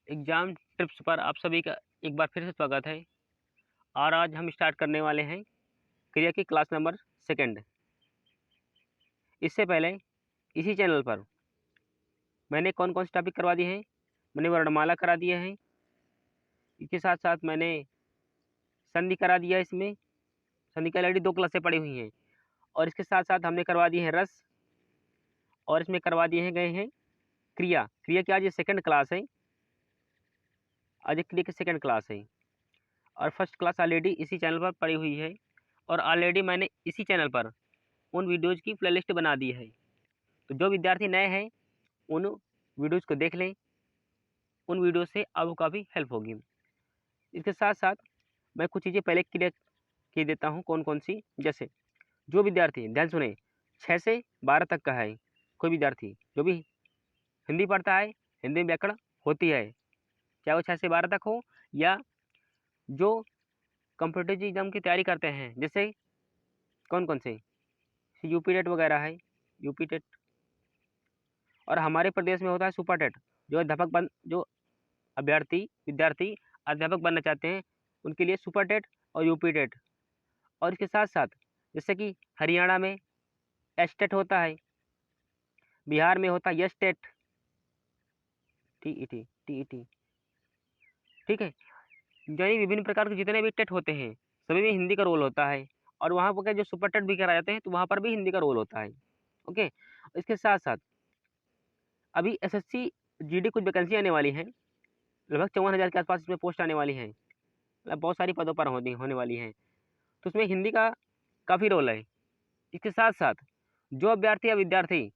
Exam tips पर आप सभी का एक बार फिर से स्वागत है। और आज हम स्टार्ट करने वाले हैं क्रिया की क्लास नंबर सेकंड। इससे पहले इसी चैनल पर मैंने कौन कौन से टॉपिक करवा दिए हैं। मैंने वर्णमाला करा दिया है, इसके साथ साथ मैंने संधि करा दिया है। इसमें संधि की ऑलरेडी 2 क्लासें पड़ी हुई हैं। और इसके साथ साथ हमने करवा दिए हैं रस, और इसमें करवा दिए हैं गए हैं क्रिया। क्रिया की आज ये सेकंड क्लास है। आज एक क्रिया की सेकंड क्लास है और फर्स्ट क्लास ऑलरेडी इसी चैनल पर पड़ी हुई है। और ऑलरेडी मैंने इसी चैनल पर उन वीडियोज़ की प्लेलिस्ट बना दी है। तो जो विद्यार्थी नए हैं उन वीडियोज़ को देख लें, उन वीडियो से आपको काफ़ी हेल्प होगी। इसके साथ साथ मैं कुछ चीज़ें पहले क्लियर कर देता हूँ कौन कौन सी। जैसे जो विद्यार्थी, ध्यान सुने, 6 से 12 तक का है, कोई विद्यार्थी जो भी हिंदी पढ़ता है, हिंदी में व्याकरण होती है, चाहे वो 6 से 12 तक हो, या जो कॉम्पिटिटिव एग्जाम की तैयारी करते हैं, जैसे कौन कौन से यूपी टेट वगैरह है, यूपी टेट, और हमारे प्रदेश में होता है सुपर टेट। जो अभ्यर्थी विद्यार्थी अध्यापक बनना चाहते हैं उनके लिए सुपर टेट और यूपी टेट। और इसके साथ साथ जैसे कि हरियाणा में एस टेट होता है, बिहार में होता है यस टेट, टीईटी, ठीक है। यानी विभिन्न प्रकार के जितने भी टेट होते हैं सभी में हिंदी का रोल होता है। और वहाँ पर जो सुपर टेट भी कराए जाते हैं तो वहाँ पर भी हिंदी का रोल होता है। ओके, इसके साथ साथ अभी एसएससी जीडी कुछ वैकेंसी आने वाली हैं, लगभग 54,000 के आसपास इसमें पोस्ट आने वाली हैं, मतलब बहुत सारी पदों पर होने वाली हैं। तो उसमें हिंदी का काफ़ी रोल है। इसके साथ साथ जो अभ्यर्थी या विद्यार्थी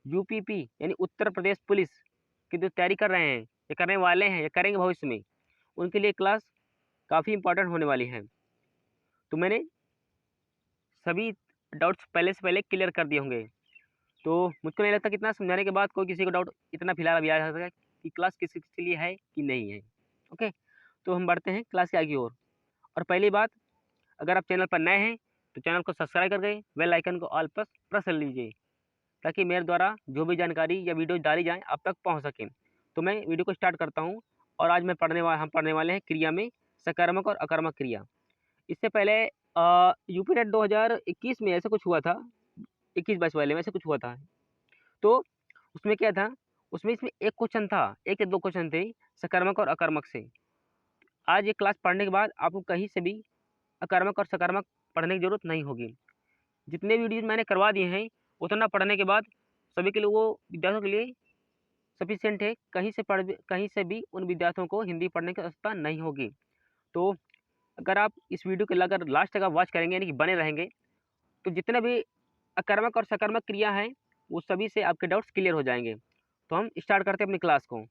यूपीपी यानी उत्तर प्रदेश पुलिस की जो तैयारी कर रहे हैं या करने वाले हैं या करेंगे भविष्य में, उनके लिए क्लास काफ़ी इंपॉर्टेंट होने वाली है। तो मैंने सभी डाउट्स पहले से पहले क्लियर कर दिए होंगे। तो मुझको नहीं लगता कि इतना समझाने के बाद कोई किसी को डाउट इतना फिलहाल अभी आ सकता कि क्लास किस के लिए है कि नहीं है। ओके, तो हम बढ़ते हैं क्लास के आगे और पहली बात, अगर आप चैनल पर नए हैं तो चैनल को सब्सक्राइब कर गए, बेल आइकन को ऑल पर प्रेस कर लीजिए ताकि मेरे द्वारा जो भी जानकारी या वीडियो डाली जाए आप तक पहुंच सकें। तो मैं वीडियो को स्टार्ट करता हूं। और आज हम पढ़ने वाले हैं क्रिया में सकारात्मक और अकारात्मक क्रिया। इससे पहले यूपी नेट 2021 में ऐसा कुछ हुआ था, 21-22 वाले में ऐसा कुछ हुआ था। तो उसमें क्या था, इसमें एक क्वेश्चन था, एक या दो क्वेश्चन थे सकारात्मक और अकारात्मक से। आज ये क्लास पढ़ने के बाद आपको कहीं से भी अकारात्मक और सकारात्मक पढ़ने की जरूरत नहीं होगी। जितने वीडियोज मैंने करवा दिए हैं उतना पढ़ने के बाद सभी के लोगों विद्यार्थियों के लिए सफिशिएंट है। कहीं से भी उन विद्यार्थियों को हिंदी पढ़ने की आवश्यकता नहीं होगी। तो अगर आप इस वीडियो को अगर लास्ट तक आप वॉच करेंगे यानी कि बने रहेंगे तो जितने भी अकारात्मक और सकारात्मक क्रिया हैं वो सभी से आपके डाउट्स क्लियर हो जाएंगे। तो हम स्टार्ट करते हैं अपनी क्लास को।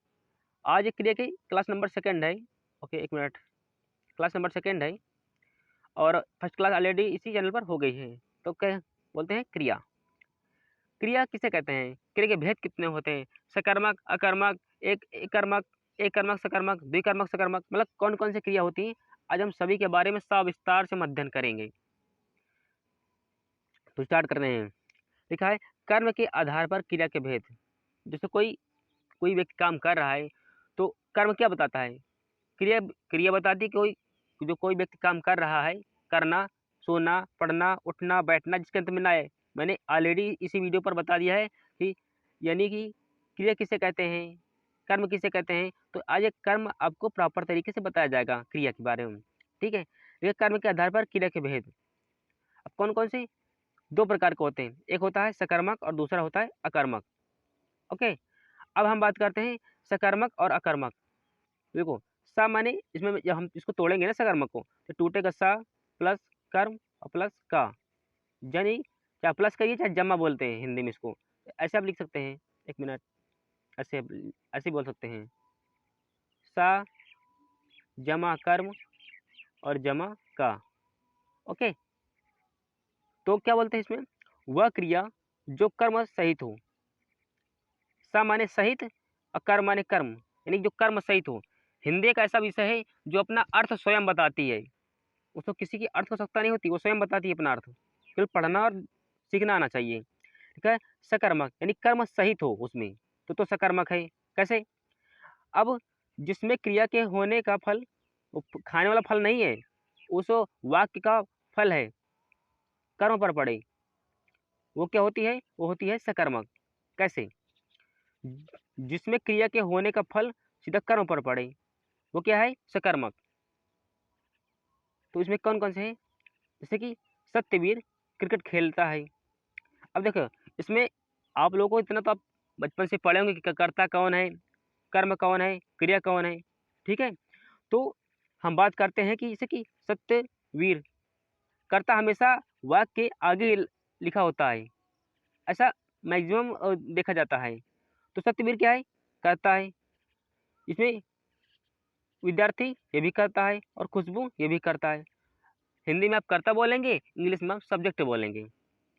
आज एक क्रिया की क्लास नंबर सेकंड है। ओके, एक मिनट, क्लास नंबर सेकंड है और फर्स्ट क्लास ऑलरेडी इसी चैनल पर हो गई है। तो क्या बोलते हैं क्रिया। क्रिया किसे कहते हैं, क्रिया के भेद कितने होते हैं, सकारात्मक, अकर्मक, एक कर्मक, एक कर्मक सकारात्मक, द्विकर्मक सकारात्मक, मतलब कौन कौन सी क्रिया होती हैं, आज हम सभी के बारे में सविस्तार से अध्ययन करेंगे। तो स्टार्ट कर रहे हैं। लिखा है कर्म के आधार पर क्रिया के भेद। जैसे कोई व्यक्ति काम कर रहा है तो कर्म क्या बताता है, क्रिया बताती है कोई व्यक्ति काम कर रहा है, करना, सोना, पढ़ना, उठना, बैठना, जिसके अंत में ना आए। मैंने ऑलरेडी इसी वीडियो पर बता दिया है कि यानी कि क्रिया किसे कहते हैं, कर्म किसे कहते हैं। तो आज एक कर्म आपको प्रॉपर तरीके से बताया जाएगा क्रिया के बारे में, ठीक है। ये कर्म के आधार पर क्रिया के भेद। अब कौन कौन से 2 प्रकार के होते हैं, एक होता है सकर्मक और दूसरा होता है अकर्मक। ओके, अब हम बात करते हैं सकर्मक और अकर्मक। देखो, सा माने इसमें जब हम इसको तोड़ेंगे ना सकर्मक को, तो टूटेगा सा प्लस कर्म और प्लस का, यानी चाहे प्लस कहिए चाहे जमा बोलते हैं हिंदी में इसको। ऐसे आप लिख सकते हैं, एक मिनट, ऐसे ऐसे बोल सकते हैं, सा जमा कर्म और जमा का। ओके, तो क्या बोलते हैं इसमें, वह क्रिया जो कर्म सहित हो। सा माने सहित और कर्म माने कर्म, यानी जो कर्म सहित हो। हिंदी एक ऐसा विषय है जो अपना अर्थ स्वयं बताती है, उसको किसी की अर्थ आवश्यकता नहीं होती, वो स्वयं बताती है अपना अर्थ। केवल पढ़ना और सीखना आना चाहिए, ठीक है। सकर्मक यानी कर्म सहित हो उसमें, तो सकर्मक है। कैसे, अब जिसमें क्रिया के होने का फल, वो खाने वाला फल नहीं है, उस वाक्य का फल है, कर्म पर पड़े, वो क्या होती है? वो होती है सकर्मक। कैसे? जिसमें क्रिया के होने का फल सीधा कर्म पर पड़े, वो क्या है? सकर्मक। तो इसमें कौन कौन से हैं? जैसे कि सत्यवीर क्रिकेट खेलता है। अब देखो, इसमें आप लोगों को इतना तो आप बचपन से पढ़े होंगे कि कर्ता कौन है, कर्म कौन है, क्रिया कौन है। ठीक है, तो हम बात करते हैं कि जैसे कि सत्यवीर, कर्ता हमेशा वाक्य के आगे लिखा होता है, ऐसा मैक्सिमम देखा जाता है। तो सत्यवीर क्या है? कर्ता है। इसमें विद्यार्थी ये भी करता है और खुशबू ये भी करता है। हिंदी में आप कर्ता बोलेंगे, इंग्लिश में आप सब्जेक्ट बोलेंगे।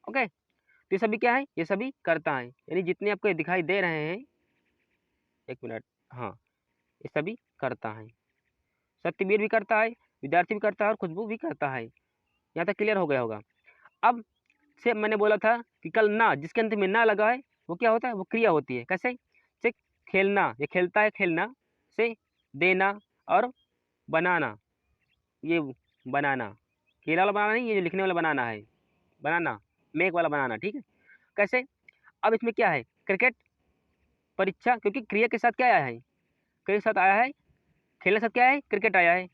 ओके, तो ये सभी क्या है? ये सभी करता है, यानी जितने आपको ये दिखाई दे रहे हैं, एक मिनट, हाँ, ये सभी करता है। सत्यवीर भी करता है, विद्यार्थी भी करता है और खुशबू भी करता है। यहाँ तक क्लियर हो गया होगा। अब से मैंने बोला था कि कल ना, जिसके अंत में ना लगा है, वो क्या होता है? वो क्रिया होती है। कैसे? से खेलना, ये खेलता है, खेलना। से देना और बनाना, ये बनाना, केला वाला बनाना नहीं, ये जो लिखने वाला बनाना है, बनाना, मेक वाला बनाना। ठीक है, कैसे? अब इसमें क्या है? क्रिकेट परीक्षा, क्योंकि क्रिया के साथ क्या आया है? क्रिया के साथ आया है, खेलने के साथ क्या है? क्रिकेट आया है।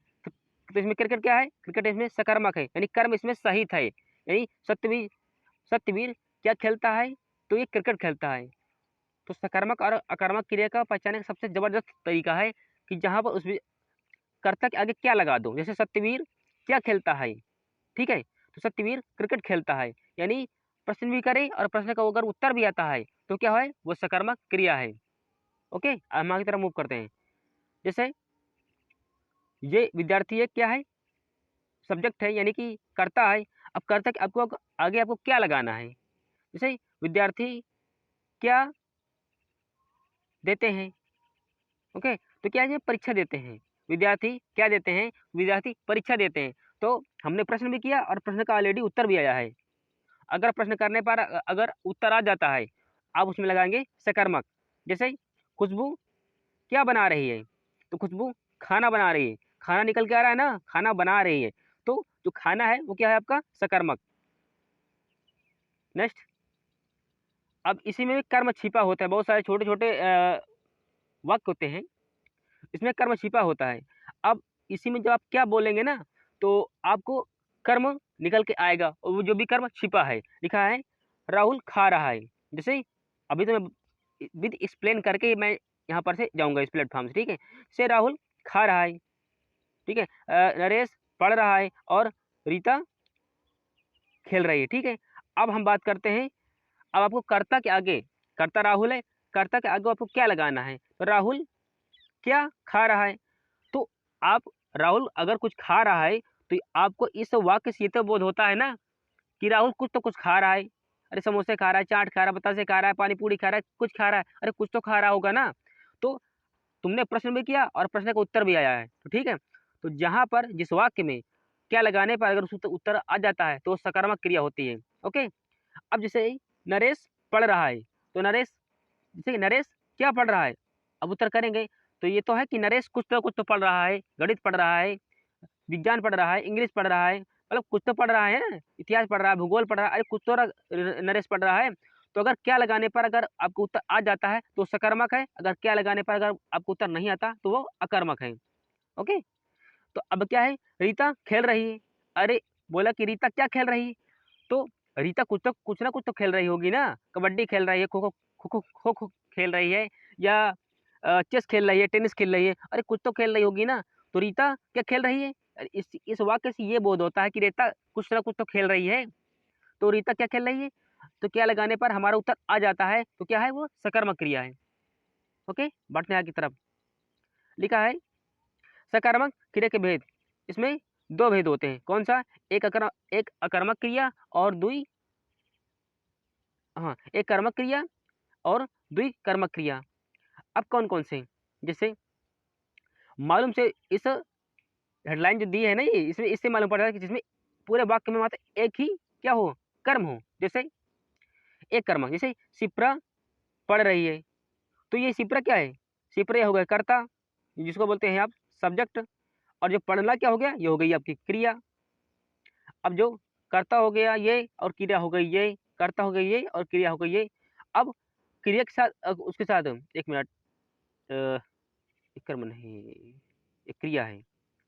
तो इसमें क्रिकेट क्या है? क्रिकेट इसमें सकर्मक है, यानी कर्म इसमें सहित है। यानी सत्यवीर, सत्यवीर क्या खेलता है? तो ये क्रिकेट खेलता है। तो सकर्मक और अकर्मक क्रिया का पहचानने का सबसे जबरदस्त तरीका है कि जहां पर उस कर्ता के आगे क्या लगा दो। जैसे सत्यवीर क्या खेलता है, ठीक है, तो सत्यवीर क्रिकेट खेलता है, यानी प्रश्न भी करे और प्रश्न का अगर उत्तर भी आता है तो क्या है? वो सकर्मक क्रिया है। ओके, हम आगे तरफ मूव करते हैं। जैसे ये विद्यार्थी एक क्या है? सब्जेक्ट है, यानी कि कर्ता है। अब कर्ता के आपको आगे आपको क्या लगाना है? जैसे विद्यार्थी क्या देते हैं। ओके, तो क्या है? परीक्षा देते हैं। विद्यार्थी क्या देते हैं? विद्यार्थी परीक्षा देते हैं। तो हमने प्रश्न भी किया और प्रश्न का ऑलरेडी उत्तर भी आया है। अगर प्रश्न करने पर अगर उत्तर आ जाता है, आप उसमें लगाएंगे सकर्मक। जैसे खुशबू क्या बना रही है? तो खुशबू खाना बना रही है। खाना निकल के आ रहा है ना, खाना बना रही है, तो जो खाना है वो क्या है? आपका सकर्मक। नेक्स्ट, अब इसी में भी कर्म छिपा होता है। बहुत सारे छोटे छोटे वाक्य होते हैं, इसमें कर्म छिपा होता है। अब इसी में जब आप क्या बोलेंगे ना, तो आपको कर्म निकल के आएगा, और वो जो भी कर्म छिपा है, लिखा है राहुल खा रहा है। जैसे अभी तो मैं विद एक्सप्लेन करके मैं यहाँ पर से जाऊंगा इस प्लेटफॉर्म से। ठीक है, से राहुल खा रहा है। ठीक है, नरेश पढ़ रहा है और रीता खेल रही है। ठीक है, अब हम बात करते हैं, अब आपको कर्ता के आगे, कर्ता राहुल है, कर्ता के आगे आपको क्या लगाना है? तो राहुल क्या खा रहा है। तो आप, राहुल अगर कुछ खा रहा है, तो आपको इस वाक्य से ये तो बोध होता है ना कि राहुल कुछ तो कुछ खा रहा है। अरे समोसे खा रहा है, चाट खा रहा है, बतासे खा रहा है, पानी पूरी खा रहा है, कुछ खा रहा है, अरे कुछ तो खा रहा होगा ना। तो तुमने प्रश्न भी किया और प्रश्न का उत्तर भी आया है, तो ठीक है। तो जहां पर जिस वाक्य में क्या लगाने पर अगर उसका उत्तर आ जाता है, तो वो सकारात्मक क्रिया होती है। ओके, अब जैसे नरेश पढ़ रहा है, तो नरेश, जैसे नरेश क्या पढ़ रहा है, अब उत्तर करेंगे तो ये तो है कि नरेश कुछ तो पढ़ रहा है, गणित पढ़ रहा है, विज्ञान पढ़ रहा है, इंग्लिश पढ़ रहा है, मतलब कुछ तो पढ़ रहा है ना, इतिहास पढ़ रहा है, भूगोल पढ़ रहा है, अरे कुछ तो नरेश पढ़ रहा है। तो अगर क्या लगाने पर अगर आपको उत्तर आ जाता है तो सकर्मक है, अगर क्या लगाने पर अगर आपको उत्तर नहीं आता तो वो अकर्मक है। ओके, तो अब क्या है? रीता खेल रही है। अरे बोला कि रीता क्या खेल रही है, तो रीता कुछ ना कुछ तो खेल रही होगी ना, कबड्डी खेल रही है, खो खो खेल रही है, या चेस खेल रही है, टेनिस खेल रही है, अरे कुछ तो खेल रही होगी ना। तो रीता क्या खेल रही है? अरे इस वाक्य से ये बोध होता है कि रीता कुछ ना कुछ तो खेल रही है। तो रीता क्या खेल रही है? तो क्या लगाने पर हमारा उत्तर आ जाता है, तो क्या है? वो सकर्मक क्रिया है। ओके, बढ़ते हैं आगे की तरफ। लिखा है सकारात्मक क्रिया के भेद। इसमें दो भेद होते हैं, कौन सा? एक अकर्मक क्रिया और दुई, हाँ, एक कर्मक क्रिया और दुई कर्मक क्रिया। अब कौन कौन से? जैसे मालूम से इस हेडलाइन जो दी है ना, ये इसमें इससे मालूम पड़ रहा है कि जिसमें पूरे वाक्य में मात्र एक ही क्या हो? कर्म हो। जैसे एक कर्म, जैसे शिप्रा पढ़ रही है, तो ये शिप्रा क्या है? शिप्रा हो गया कर्ता, जिसको बोलते हैं आप सब्जेक्ट। और जो पढ़ना क्या हो गया, ये हो गई आपकी क्रिया। अब जो कर्ता हो गया ये, और क्रिया हो गई ये, कर्ता हो गई ये और क्रिया हो गई ये। अब क्रिया के साथ उसके साथ एक मिनट, कर्म नहीं, ये क्रिया है,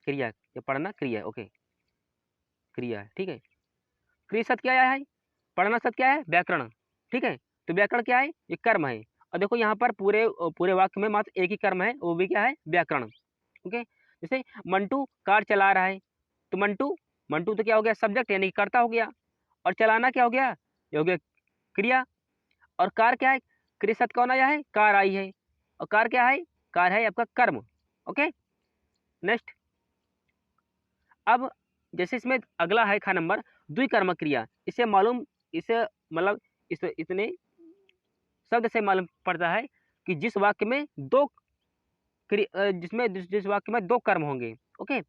क्रिया, ये पढ़ना क्रिया है, ओके, क्रिया है, ठीक है। क्रिया शब्द क्या है, पढ़ना शब्द क्या है, व्याकरण, ठीक है। तो व्याकरण क्या है, ये कर्म है। और देखो यहाँ पर पूरे पूरे वाक्य में मात्र एक ही कर्म है, वो भी क्या है, व्याकरण, ओके। जैसे मंटू कार चला रहा है, तो मंटू, मंटू तो क्या हो गया, सब्जेक्ट यानी कि कर्ता हो गया। और चलाना क्या हो गया, ये हो गया क्रिया। और कार क्या है, क्रिया शब्द कौन आया है, कार आई है। और कार क्या है, कार है आपका कर्म, ओके। नेक्स्ट, अब जैसे इसमें अगला है खा नंबर द्विकर्मक क्रिया। इसे मालूम, इसे मतलब इस इतने शब्द से मालूम पड़ता है कि जिस वाक्य में दो जिसमें जिस वाक्य में दो कर्म होंगे, ओके।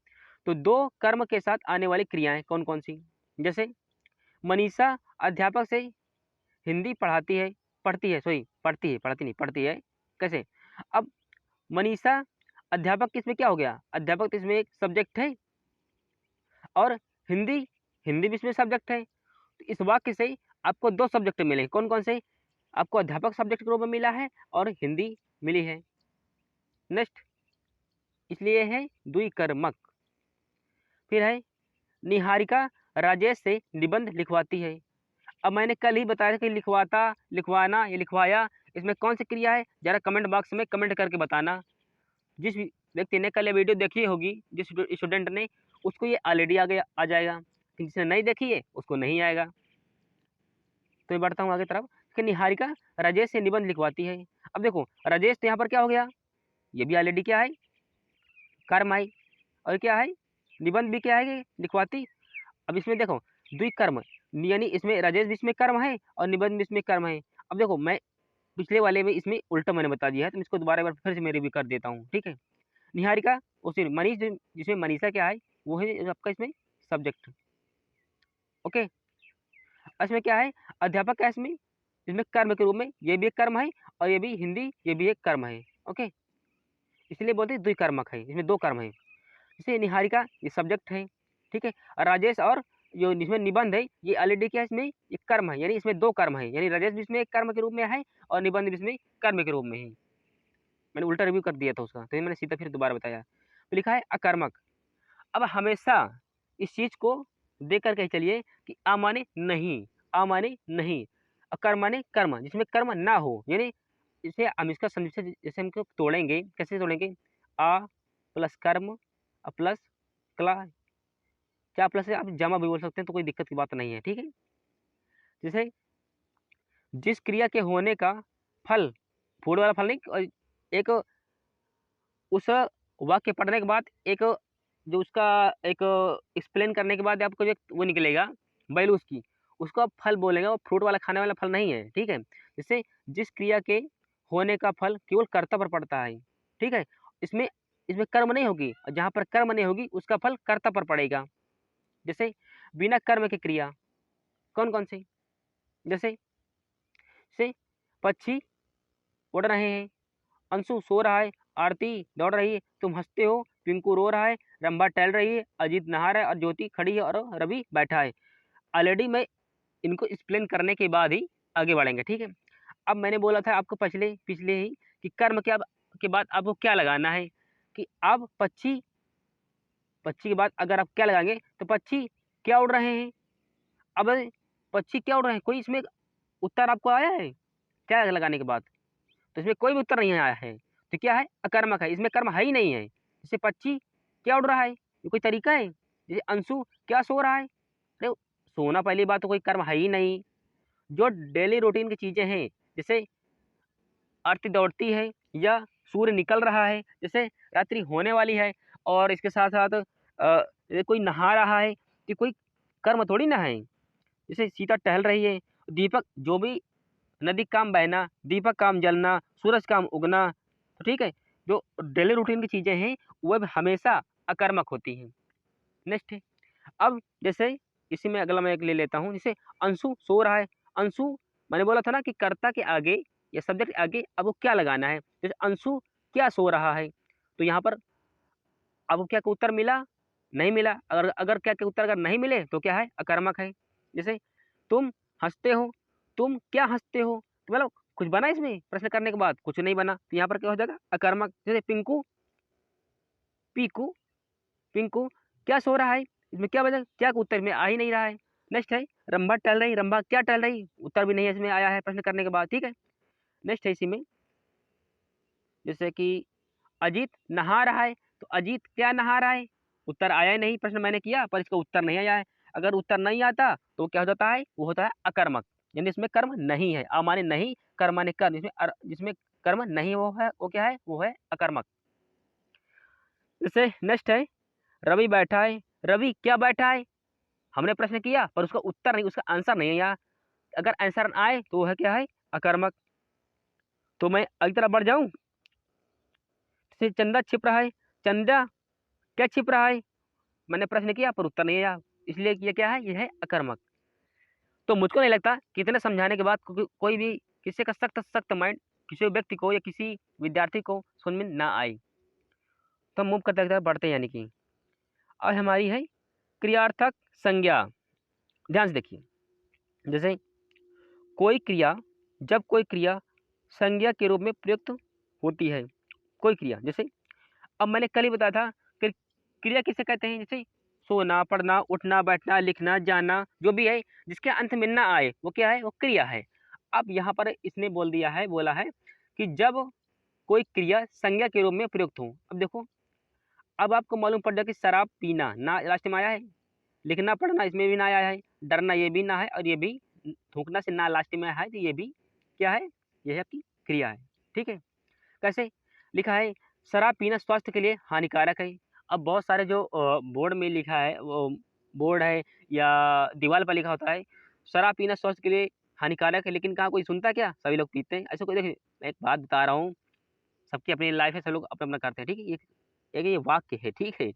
तो दो कर्म के साथ आने वाली क्रियाएं कौन कौन सी, जैसे मनीषा अध्यापक से हिंदी पढ़ाती है, पढ़ती है, सॉरी पढ़ती है, पढ़ती नहीं, पढ़ती है। कैसे, अब मनीषा अध्यापक किसमें क्या हो गया, अध्यापक तो इसमें एक सब्जेक्ट है, और हिंदी, हिंदी भी इसमें सब्जेक्ट है। तो इस वाक्य से आपको दो सब्जेक्ट मिले, कौन कौन से, आपको अध्यापक सब्जेक्ट के रूप में मिला है और हिंदी मिली है। नेक्स्ट, इसलिए है द्विकर्मक। फिर है निहारिका राजेश से निबंध लिखवाती है। अब मैंने कल ही बताया कि लिखवाता, लिखवाना या लिखवाया, इसमें कौन सी क्रिया है, जरा कमेंट बॉक्स में कमेंट करके बताना। जिस व्यक्ति ने कल ये वीडियो देखी होगी, जिस स्टूडेंट ने, उसको ये ऑलरेडी आ गया, आ जाएगा। जिसने नहीं देखी है उसको नहीं आएगा। तो मैं बढ़ता हूँ आगे तरफ कि निहारिका राजेश से निबंध लिखवाती है। अब देखो राजेश तो यहाँ पर क्या हो गया, ये भी ऑलरेडी क्या है, कर्म आई। और क्या है, निबंध भी क्या है, लिखवाती। अब इसमें देखो द्विकर्म, यानी इसमें राजेश भी इसमें कर्म है और निबंध भी इसमें कर्म है। अब देखो मैं पिछले वाले में इसमें उल्टा मैंने बता दिया है, तो इसको दोबारा एक बार फिर से मैं रिव्यू कर देता हूँ, ठीक है। निहारिका उसी मनीष, जिसमें मनीषा क्या है, वो है आपका इसमें सब्जेक्ट, ओके। इसमें क्या है, अध्यापक है इसमें, इसमें कर्म के रूप में, ये भी एक कर्म है, और ये भी हिंदी, ये भी एक कर्म है, ओके। इसलिए बोलते हैं द्विकर्मक है, इसमें दो कर्म है। जैसे निहारिका ये सब्जेक्ट है, ठीक है। और राजेश और जो इसमें निबंध है, ये ऑलरेडी क्या है, इसमें एक कर्म है, यानी इसमें दो कर्म है, यानी राजेश भी इसमें एक कर्म के रूप में है और निबंध भी इसमें कर्म के रूप में है। मैंने उल्टा रिव्यू कर दिया था उसका, तो मैंने सीधा फिर दोबारा बताया। तो लिखा है अकर्मक। अब हमेशा इस चीज को देख करके चलिए कि आ माने नहीं, आ माने नहीं, अकर्म माने कर्म, जिसमें कर्म ना हो, यानी इसे हम इसका संदेश जैसे हमको तोड़ेंगे, कैसे तोड़ेंगे, आ प्लस कर्म प्लस क्ला, क्या प्लस है, आप जमा भी बोल सकते हैं, तो कोई दिक्कत की बात नहीं है, ठीक है। जैसे जिस क्रिया के होने का फल, फूड वाला फल नहीं, एक उस वाक्य पढ़ने के बाद एक जो उसका एक एक्सप्लेन करने के बाद आपको जो वो निकलेगा वैल्यू उसकी, उसको आप फल बोलेंगे, वो फ्रूट वाला खाने वाला फल नहीं है, ठीक है। जैसे जिस क्रिया के होने का फल केवल कर्ता पर पड़ता है, ठीक है। इसमें इसमें कर्म नहीं होगी, और जहाँ पर कर्म नहीं होगी उसका फल कर्ता पर पड़ेगा। जैसे बिना कर्म की क्रिया कौन कौन सी, जैसे से पक्षी उड़ रहे हैं, अंशु सो रहा है, आरती दौड़ रही है, तुम हंसते हो, पिंकू रो रहा है, रंभा टहल रही है, अजीत नहा रहा है और ज्योति खड़ी है और रवि बैठा है। ऑलरेडी मैं इनको एक्सप्लेन करने के बाद ही आगे बढ़ेंगे, ठीक है। अब मैंने बोला था आपको पिछले पिछले ही कि कर्म के बाद आपको क्या लगाना है, कि आप पक्षी, पक्षी के बाद अगर आप क्या लगाएंगे, तो पक्षी क्या उड़ रहे हैं। अब पक्षी क्या उड़ रहे हैं, कोई इसमें उत्तर आपको आया है क्या लगाने के बाद, तो इसमें कोई भी उत्तर नहीं आया है। तो क्या है, अकर्मक है, इसमें कर्म है ही नहीं है। जैसे पक्षी क्या उड़ रहा है, ये कोई तरीका है। जैसे अंशु क्या सो रहा है, अरे सोना पहली बात तो कोई कर्म है ही नहीं। जो डेली रूटीन की चीजें हैं, जैसे आरती दौड़ती है या सूर्य निकल रहा है, जैसे रात्रि होने वाली है, और इसके साथ साथ कोई नहा रहा है, तो कोई कर्म थोड़ी ना है। जैसे सीता टहल रही है, दीपक जो भी, नदी काम बहना, दीपक काम जलना, सूरज काम उगना, तो ठीक है। जो डेली रूटीन की चीजें हैं वह हमेशा अकर्मक होती हैं। नेक्स्ट है, अब जैसे इसी में अगला मैं एक ले लेता हूँ, जैसे अंशु सो रहा है। अंशु, मैंने बोला था ना कि कर्ता के आगे या सब्जेक्ट के आगे अब वो क्या लगाना है। जैसे अंशु क्या सो रहा है, तो यहाँ पर आपको क्या का उत्तर मिला? नहीं मिला। अगर अगर क्या के उत्तर अगर नहीं मिले तो क्या है? अकर्मक है। जैसे तुम हँसते हो, तुम क्या हँसते हो? तो मतलब कुछ बना इसमें प्रश्न करने के बाद? कुछ नहीं बना, तो यहाँ पर क्या हो जाएगा? अकर्मक। जैसे पिंकू, पीकू, पिंकू क्या सो रहा है? इसमें क्या वजह? क्या का उत्तर में आ ही नहीं रहा है। नेक्स्ट है रंभा टहल रही, रंभा क्या टहल रही? उत्तर भी नहीं है इसमें आया है प्रश्न करने के बाद, ठीक है। नेक्स्ट है इसी में, जैसे कि अजीत नहा रहा है, तो अजीत क्या नहा रहा है? उत्तर आया ही नहीं, प्रश्न मैंने किया पर इसका उत्तर नहीं आया है। अगर उत्तर नहीं आता तो क्या हो जाता है? वो होता है अकर्मक, यानी इसमें कर्म नहीं है। आ माने नहीं, कर्म माने कर्म, जिसमें कर्म नहीं वो है, वो क्या है? वो है अकर्मक। जैसे नेक्स्ट है रवि बैठा है, रवि क्या बैठा है? हमने प्रश्न किया पर उसका उत्तर नहीं, उसका आंसर नहीं है यहाँ। अगर आंसर आए तो वो है क्या है? अकर्मक। तो मैं अगली तरफ बढ़ जाऊं। जैसे चंदा छिप रहा है, चंदा क्या छिप रहा है? मैंने प्रश्न किया पर उत्तर नहीं आया, इसलिए ये क्या है? ये है अकर्मक। तो मुझको नहीं लगता कितने समझाने के बाद कोई भी किसी का सख्त सख्त माइंड किसी व्यक्ति को या किसी विद्यार्थी को समझ में ना आए। तो हम मूव करते बढ़ते हैं, यानी कि और हमारी है क्रियार्थक संज्ञा। ध्यान से देखिए, जैसे कोई क्रिया, जब कोई क्रिया संज्ञा के रूप में प्रयुक्त होती है, कोई क्रिया, जैसे अब मैंने कल ही बताया था कि क्रिया किसे कहते हैं? जैसे सोना, पढ़ना, उठना, बैठना, लिखना, जाना, जो भी है जिसके अंत में ना आए वो क्या है? वो क्रिया है। अब यहाँ पर इसने बोल दिया है, बोला है कि जब कोई क्रिया संज्ञा के रूप में प्रयुक्त हो। अब देखो, अब आपको मालूम पड़ जाए कि शराब पीना ना लास्ट में आया है, लिखना पढ़ना इसमें भी ना आया है, डरना ये भी ना है, और ये भी थूकना से ना लास्ट में आया है, तो ये भी क्या है? ये है आपकी क्रिया है, ठीक है। कैसे लिखा है? शराब पीना स्वास्थ्य के लिए हानिकारक है। अब बहुत सारे जो बोर्ड में लिखा है, वो बोर्ड है या दीवार पर लिखा होता है शराब पीना स्वास्थ्य के लिए हानिकारक है, लेकिन कहाँ कोई सुनता? क्या सभी लोग पीते हैं? ऐसा कोई? देखिए मैं एक बात बता रहा हूँ, सबकी अपनी लाइफ है, सब लोग अपना अपना करते हैं, ठीक है। ये वाक्य है, ठीक है।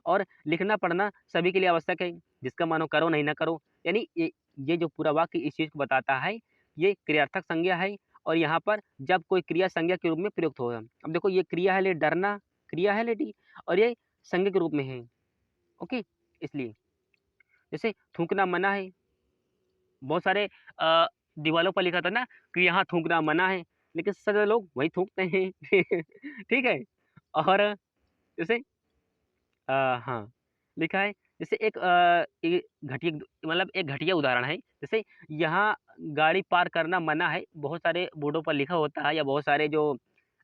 और लिखना पढ़ना सभी के लिए आवश्यक है, जिसका मानो करो नहीं ना करो, यानी ये जो पूरा वाक्य इस चीज को बताता है, ये क्रियार्थक संज्ञा है। और यहाँ पर जब कोई क्रिया संज्ञा के रूप में प्रयुक्त होगा, अब देखो ये क्रिया है ले डरना, क्रिया है लेडी, और ये संज्ञा के रूप में है, ओके। इसलिए जैसे थूकना मना है, बहुत सारे दीवालों पर लिखा था ना कि यहाँ थूकना मना है, लेकिन सभी लोग वही थूकते हैं ठीक है। और जैसे हाँ, लिखा है, जैसे एक घटिया, मतलब एक घटिया उदाहरण है, जैसे यहाँ गाड़ी पार करना मना है, बहुत सारे बोर्डों पर लिखा होता है या बहुत सारे जो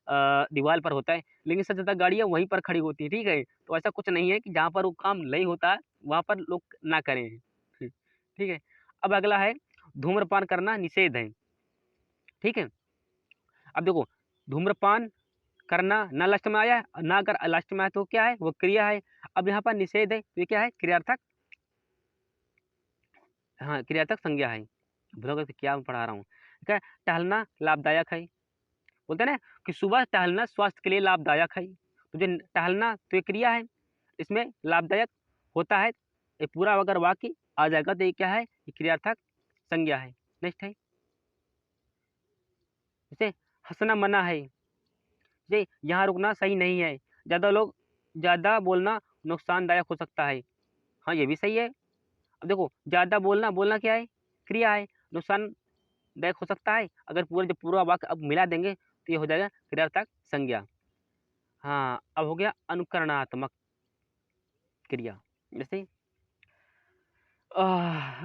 दीवार पर होता है, लेकिन सबसे ज़्यादा गाड़ियाँ वहीं पर खड़ी होती हैं, ठीक है। तो ऐसा कुछ नहीं है कि जहाँ पर वो काम नहीं होता है वहाँ पर लोग ना करें, ठीक है। अब अगला है धूम्रपान करना निषेध है, ठीक है। अब देखो धूम्रपान करना ना लास्ट में आया है, ना अगर लास्ट में आया तो क्या है? वो क्रिया है। अब यहाँ पर निषेध है, तो ये क्या है? क्रियार्थक, हाँ क्रियार्थक संज्ञा है। भूलोगे तो क्या मैं पढ़ा रहा हूँ, क्या? टहलना लाभदायक है, बोलते हैं ना कि सुबह टहलना स्वास्थ्य के लिए लाभदायक है, तो जो टहलना तो ये क्रिया है, इसमें लाभदायक होता है, ये पूरा अगर वाक्य आ जाएगा तो ये क्या है? ये क्रियार्थक संज्ञा है। नेक्स्ट है जैसे हंसना मना है, जैसे यहाँ रुकना सही नहीं है, ज़्यादा बोलना नुकसानदायक हो सकता है। हाँ ये भी सही है। अब देखो ज़्यादा बोलना, बोलना क्या है? क्रिया है, नुकसानदायक हो सकता है। अगर पूरा जो पूरा वाक्य अब मिला देंगे तो ये हो जाएगा क्रियार्थक संज्ञा। हाँ अब हो गया अनुकरणात्मक क्रिया। जैसे आह,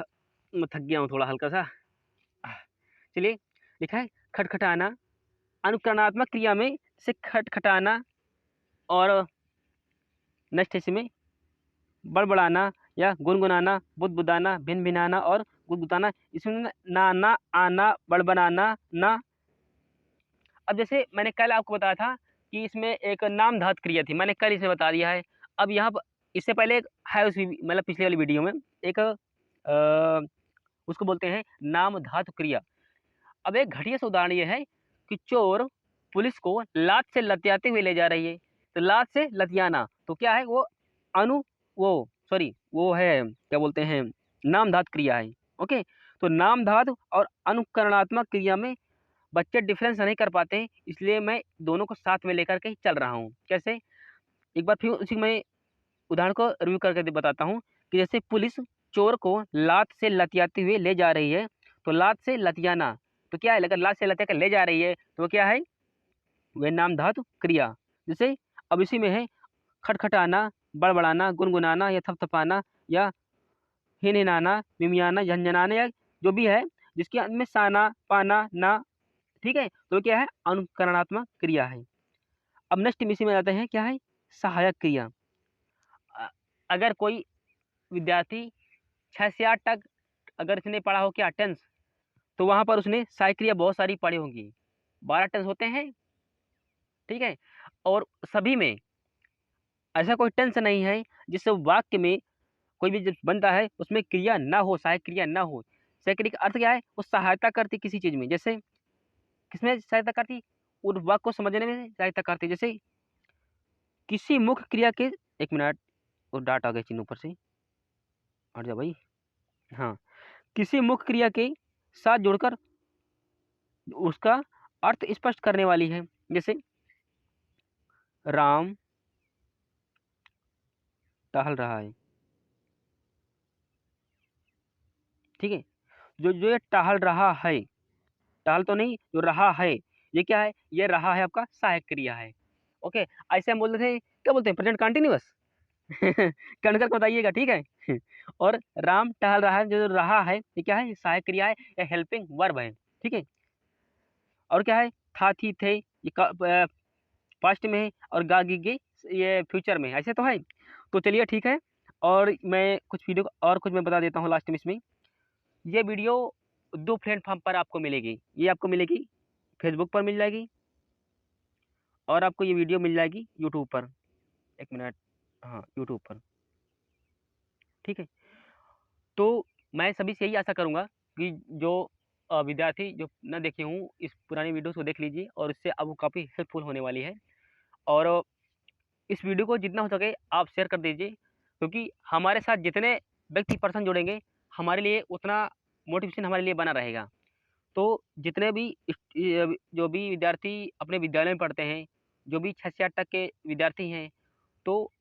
मैं थक गया हूँ थोड़ा हल्का सा। आह, चलिए लिखा है खटखटाना, अनुकरणात्मक क्रिया में से खटखटाना और नेक्स्ट इसमें बड़बड़ाना या गुनगुनाना, बुदबुदाना, भिनभिनाना और गुदगुदाना, इसमें नाना, आना, बड़बड़ाना, ना। अब जैसे मैंने कल आपको बताया था कि इसमें एक नाम धातु क्रिया थी, मैंने कल इसे बता दिया है। अब यहाँ पर इससे पहले एक है उस मतलब पिछले वाली वीडियो में एक उसको बोलते हैं नाम धातु क्रिया। अब एक घटिया सा उदाहरण ये है कि चोर पुलिस को लात से लतियाते हुए ले जा रही है, तो लात से लतियाना तो क्या है? वो अनु वो सॉरी वो है क्या बोलते हैं? नाम धातु क्रिया है, ओके। तो नाम धातु और अनुकरणात्मक क्रिया में बच्चे डिफरेंस नहीं कर पाते हैं, इसलिए मैं दोनों को साथ में लेकर के ही चल रहा हूँ। कैसे? एक बार फिर उसी मैं उदाहरण को रिव्यू करके बताता हूँ कि जैसे पुलिस चोर को लात से लतियाते हुए ले जा रही है, तो लात से लतियाना तो क्या है, अगर लात से लतिया कर ले जा रही है तो वो क्या है, वह नाम धातु क्रिया। जैसे अब इसी में है खटखटाना, बड़बड़ाना, गुनगुनाना या थपथपाना या हिनहिनाना, मिमियाना, झंझनाना या जो भी है जिसके अंत में साना, पाना, ना, ठीक है, तो क्या है, अनुकरणात्मक क्रिया है। अब नेक्स्ट इसी में आते हैं क्या है, सहायक क्रिया। अगर कोई विद्यार्थी 6 से 8 तक अगर इसने पढ़ा हो क्या टेंस, तो वहां पर उसने सहायक क्रिया बहुत सारी पढ़ी होंगी, 12 टेंस होते हैं, ठीक है। और सभी में ऐसा कोई टेंस नहीं है जिससे वाक्य में कोई भी जब बनता है उसमें क्रिया ना हो, सहायक क्रिया ना हो। सहायक क्रिया का अर्थ क्या है, वो सहायता करती किसी चीज में, जैसे किसमें सहायता करती, उस वाक्य को समझने में सहायता करती। जैसे किसी मुख्य क्रिया के, एक मिनट, वो डाट आ गए चिन्ह ऊपर से, हट जा भाई। हाँ, किसी मुख्य क्रिया के साथ जुड़कर उसका अर्थ स्पष्ट करने वाली है। जैसे राम टहल रहा है, ठीक है, जो जो ये टहल रहा है, टहल तो नहीं, जो रहा है, ये क्या है, ये रहा है आपका सहायक क्रिया है। ओके, ऐसे हम बोलते थे, क्या बोलते हैं, प्रेजेंट कंटिन्यूअस। कणकर को बताइएगा, ठीक है। और राम टहल रहा है, जो रहा है ये क्या है, सहायक क्रिया है या हेल्पिंग वर्ब है, ठीक है। और क्या है, था, थी, थे, ये पास्ट में है, और गा गी गे ये फ्यूचर में है, ऐसे तो है। तो चलिए ठीक है, और मैं कुछ वीडियो और कुछ मैं बता देता हूँ लास्ट में इसमें। ये वीडियो 2 प्लेटफॉर्म पर आपको मिलेगी, ये आपको मिलेगी फेसबुक पर मिल जाएगी, और आपको ये वीडियो मिल जाएगी यूट्यूब पर। एक मिनट, हाँ यूट्यूब पर, ठीक है। तो मैं सभी से यही आशा करूँगा कि जो विद्यार्थी जो न देखे हूँ इस पुरानी वीडियोस को देख लीजिए, और इससे आपको काफ़ी हेल्पफुल होने वाली है। और इस वीडियो को जितना हो सके आप शेयर कर दीजिए, क्योंकि हमारे साथ जितने व्यक्ति पर्सन जुड़ेंगे हमारे लिए उतना मोटिवेशन हमारे लिए बना रहेगा। तो जितने भी जो भी विद्यार्थी अपने विद्यालय में पढ़ते हैं, जो भी 6 से 8 तक के विद्यार्थी हैं, तो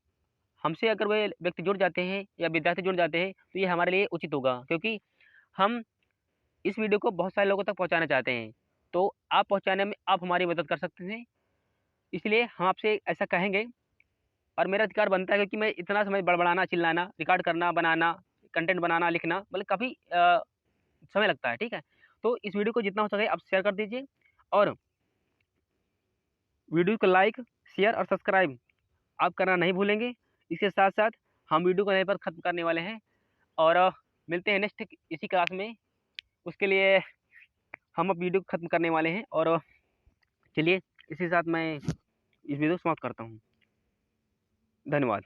हमसे अगर वे व्यक्ति जुड़ जाते हैं या विद्यार्थी जुड़ जाते हैं तो ये हमारे लिए उचित होगा, क्योंकि हम इस वीडियो को बहुत सारे लोगों तक पहुंचाना चाहते हैं। तो आप पहुंचाने में आप हमारी मदद कर सकते हैं, इसलिए हम आपसे ऐसा कहेंगे, और मेरा अधिकार बनता है, क्योंकि मैं इतना समय बड़बड़ाना, चिल्लाना, रिकॉर्ड करना, बनाना, कंटेंट बनाना, लिखना, मतलब काफ़ी समय लगता है, ठीक है। तो इस वीडियो को जितना हो सके आप शेयर कर दीजिए, और वीडियो को लाइक, शेयर और सब्सक्राइब आप करना नहीं भूलेंगे। इसके साथ साथ हम वीडियो को यहीं पर ख़त्म करने वाले हैं, और मिलते हैं नेक्स्ट इसी क्लास में। उसके लिए हम अब वीडियो को ख़त्म करने वाले हैं, और चलिए इसी के साथ मैं इस वीडियो को समाप्त करता हूँ। धन्यवाद।